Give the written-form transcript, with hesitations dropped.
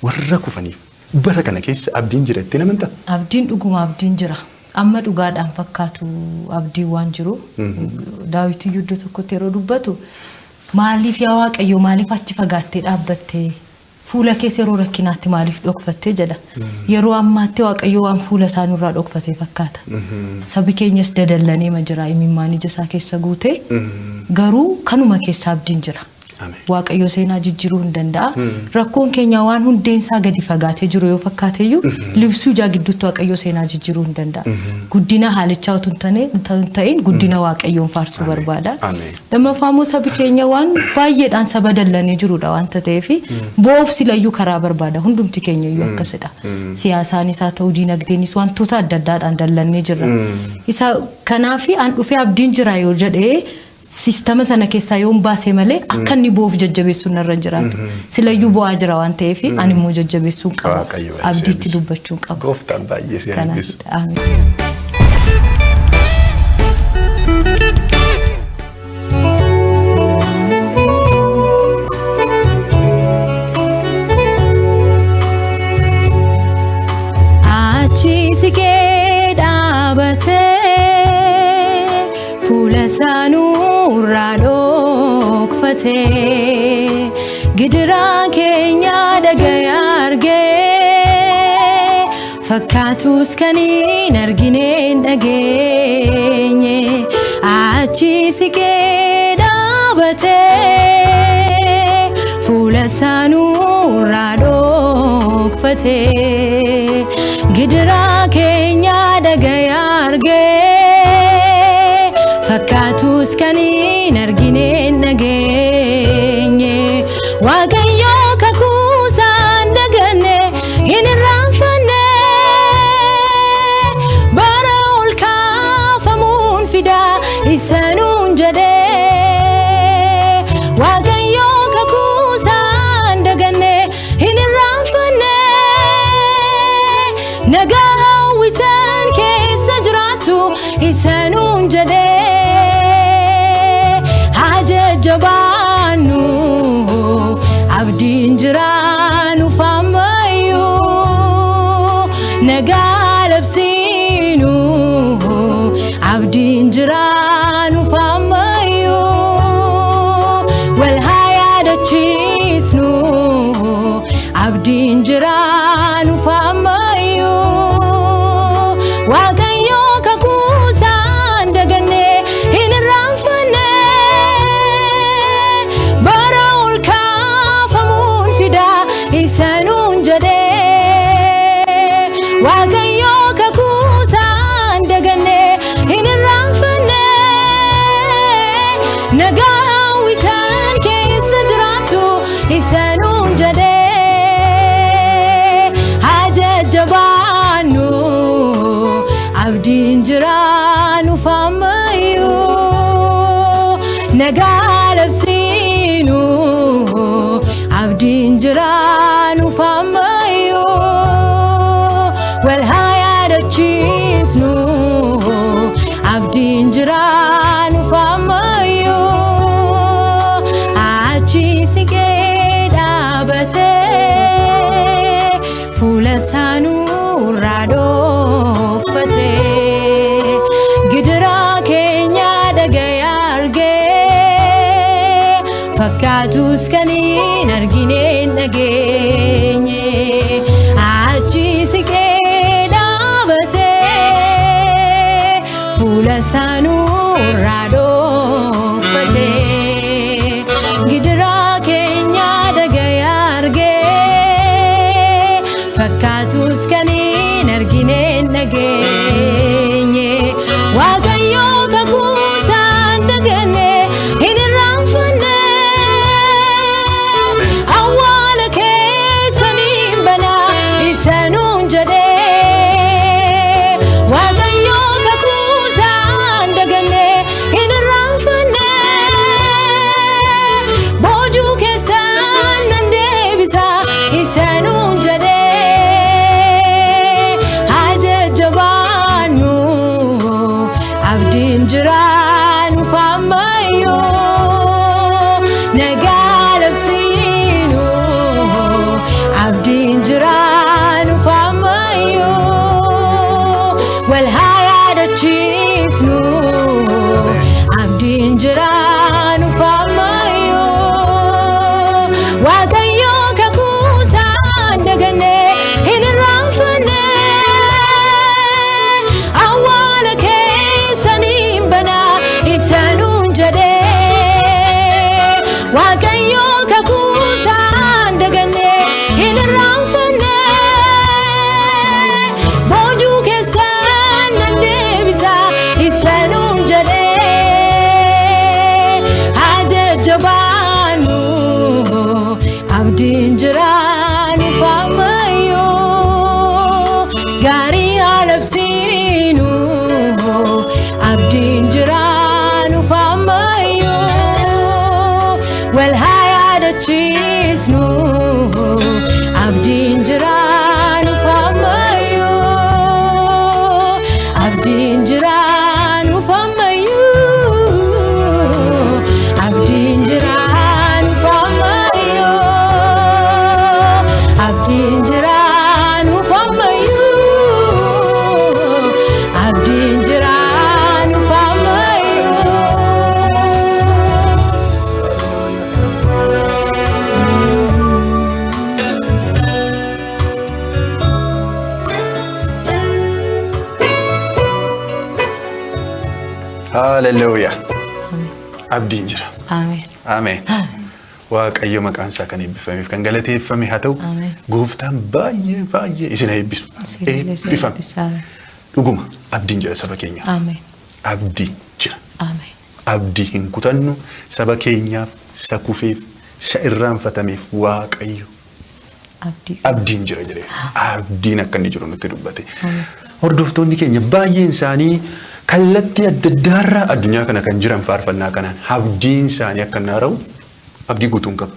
warra kufaniif bara kana keessa abdiin jira itti namanta. Abdiin dhuguma abdiin jira. Amma dhugaadhaan fakkaatu abdii waan jiru. Daawit iddoo tokkotti yeroo dubbatu maaliif yaa Waaqayyo maaliif achi fagaattee dhaabbattee fuula keessa yeroo rakkinaatti maaliif dhokfattee jedha. Yeroo ammaatti Waaqayyo waan fuula isaanirraa dhokfatee fakkaata. Sabi keenyas dadallanee ma jira imimmaan ija isaa keessa guutee garuu kanuma keessa abdiin jira. Waaqayyo seenaa jijjiiruu hin danda'a. Rakkoon keenya waan hundeensaa gadi fagaatee jiru yoo fakkaateyyuu libsuu ijaa gidduutti Waaqayyo seenaa jijjiiruu hin danda'a. Guddina haalichaa utuu hin ta'in guddina Waaqayyoon faarsuu barbaada. Lammaffaa sabi keenya waan baay'eedhaan saba dallanii jirudha waanta ta'eef boofsi layyuu karaa barbaada hundumti keenya iyyuu akkasidha. Siyaasaanis haa ta'u diinagdeenis wantoota adda addaadhaan dallannee jirra. Isa kanaaf aan dhufee abdiin jira yoo jedhee sistema sana keessaa yoon baasee malee akka inni boof jajjabeessuun narra jiraatu. Silayyuu bu'aa jira waan ta'eef ani immoo jajjabeessuun qaba. Abdiitti dubbachuun qaba. Gooftaan baay'ee si eebbisu. Achi sikee dhaabatee fuula isaanuu raadhokfatee gidiraa keenya dhaga'ee argee fakkaatus kan hin argine hin dhageenye achi siqee dhaabatee fuula isaanuu raadhokfatee gidiraa keenya dhaga'ee argee fakkaatus kan hin argine hin dhageenye Waaqayyo kakuusaan daganne hin irraanfanne bara ol kaafamuun fidaa isanuun jedhee Waaqayyo kakuusaan daganne hin irraanfanne nagaa hawwitan keessa jiraatu isanuun jedhee Jabanu abdiin jiraanu faamayu nagalabsinu abdiin jiraanu faamayu wal hayadachisnu abdiin jiraanu faamayu Waaqayyo kakuusaan daganne hin irraanfanne isanuun jedhee Waaqayyo kakuusaan daganne hin irraanfanne nagaa hawwitan keessa jiraatu isanuun jedhee jajjabaannu abdiin jiraanu faamayu nagaa labsiinu abdiin jiraanu faamayu wal hayadachisnu abdiin jiraanu faamayu achi siqee dhaabatee fuula isaanuu raadhokfatee gidiraa keenya dhaga'ee argee fakkaatus kan hin argine hin dhageenye achi siqee dhaabatee fuula isaanuu raadhokfatee gidiraa keenya dhaga'ee argee fakkaatus kan hin argine hin dhageenye Waaqayyo kakuusaan daganne hin irraanfanne isanuun jedhee Waaqayyo kakuusaan daganne hin irraanfanne boojuu keessaan nan deebisa isanuun jedhee jajjabaannu abdiin jiraanu faamayu nagaa labsiinu abdiin hin irraanfanne boojuu keessaan nan deebisa isanuun jedhee haa jajjabaannu abdiin jiraan faamayyoo gaarii haalabsiinu abdiin jiraan faamayyoo wal haa yaadachiisnu abdiin jiraan faamayyoo abdiin jiraan faamayyoo abdiin jiraan faamayyoo abdiin jiraan faamayyoo abdiin jiraan Hallelujah. Abdiin jira. Amen. Amen. Waaqayyo maqaan isaa kan eebbifameef kan galateeffame haa ta'u gooftaan baay'ee isin eebbisu. Eebbifame. Dhuguma abdiin jira saba keenya. Amen. Abdiin jira. Amen. Abdii hin kutannu saba keenyaaf isa kufeef isa irraanfatameef waaqayyo abdiin jira jedhee abdiin akka inni jiru nutti dubbate. Hordoftoonni keenya baay'een isaanii kallattii adda addaarraa addunyaa kana kan jiran faarfannaa kanaan abdiin isaanii akka inni haara'u abdii guutuun qabu.